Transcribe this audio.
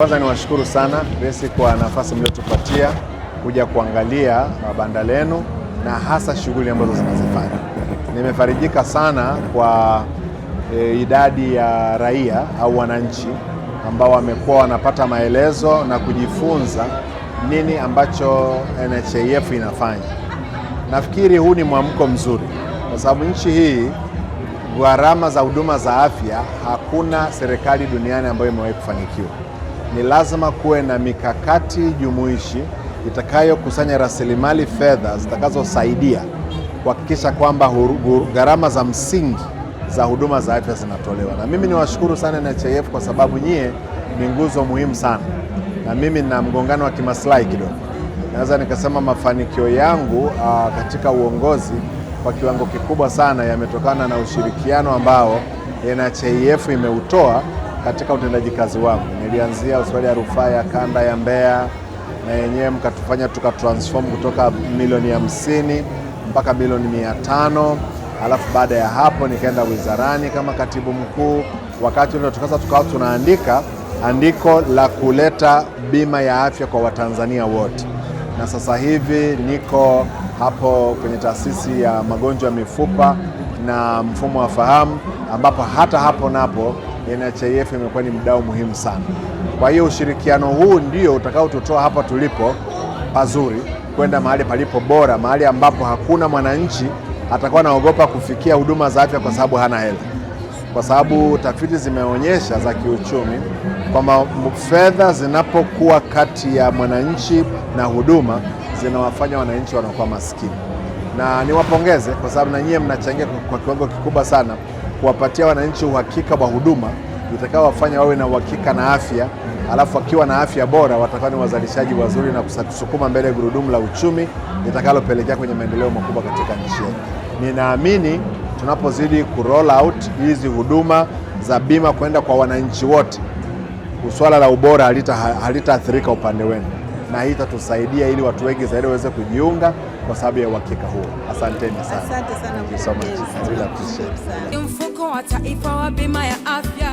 Kwanza niwashukuru sana Grace kwa nafasi mliotupatia kuja kuangalia banda lenu na hasa shughuli ambazo zinazifanya. Nimefarijika sana kwa idadi ya raia au wananchi ambao wamekuwa wanapata maelezo na kujifunza nini ambacho NHIF inafanya. Nafikiri huu ni mwamko mzuri kwa sababu nchi hii gharama za huduma za afya hakuna serikali duniani ambayo imewahi kufanikiwa. Ni lazima kuwe na mikakati jumuishi itakayokusanya rasilimali fedha zitakazosaidia kuhakikisha kwamba gharama za msingi za huduma za afya zinatolewa. Na mimi niwashukuru sana NHIF kwa sababu nyie ni nguzo muhimu sana. Na mimi nina mgongano wa kimaslahi kidogo. Naweza nikasema mafanikio yangu katika uongozi kwa kiwango kikubwa sana yametokana na ushirikiano ambao NHIF imeutoa katika utendaji kazi wangu. Nilianzia hospitali ya rufaa ya kanda ya Mbeya na yenyewe mkatufanya tukatransform kutoka milioni 50 mpaka milioni 500. Alafu baada ya hapo nikaenda wizarani kama katibu mkuu. Wakati ule tukawa tunaandika andiko la kuleta bima ya afya kwa Watanzania wote. Na sasa hivi niko hapo kwenye taasisi ya magonjwa ya mifupa na mfumo wa fahamu ambapo hata hapo napo NHIF imekuwa ni mdau muhimu sana. Kwa hiyo ushirikiano huu ndio utakaotutoa hapa tulipo pazuri kwenda mahali palipo bora, mahali ambapo hakuna mwananchi atakuwa anaogopa kufikia huduma za afya kwa sababu hana hela. Kwa sababu tafiti zimeonyesha za kiuchumi kwamba fedha zinapokuwa kati ya mwananchi na huduma zinawafanya wananchi wanakuwa maskini. Na niwapongeze kwa sababu na nyie mnachangia kwa kiwango kikubwa sana kuwapatia wananchi uhakika wa huduma itakaowafanya wawe na uhakika na afya, alafu wakiwa na afya bora watakuwa ni wazalishaji wazuri na kusukuma mbele gurudumu la uchumi litakalopelekea kwenye maendeleo makubwa katika nchi yetu. Ninaamini tunapozidi kuroll out hizi huduma za bima kwenda kwa wananchi wote, swala la ubora halitaathirika upande wenu, na hii itatusaidia ili watu wengi zaidi waweze kujiunga kwa sababu ya uhakika huo. Asanteni sana. Asante sana. Thank you so much. I really appreciate it. Mfuko wa Taifa wa Bima ya Afya.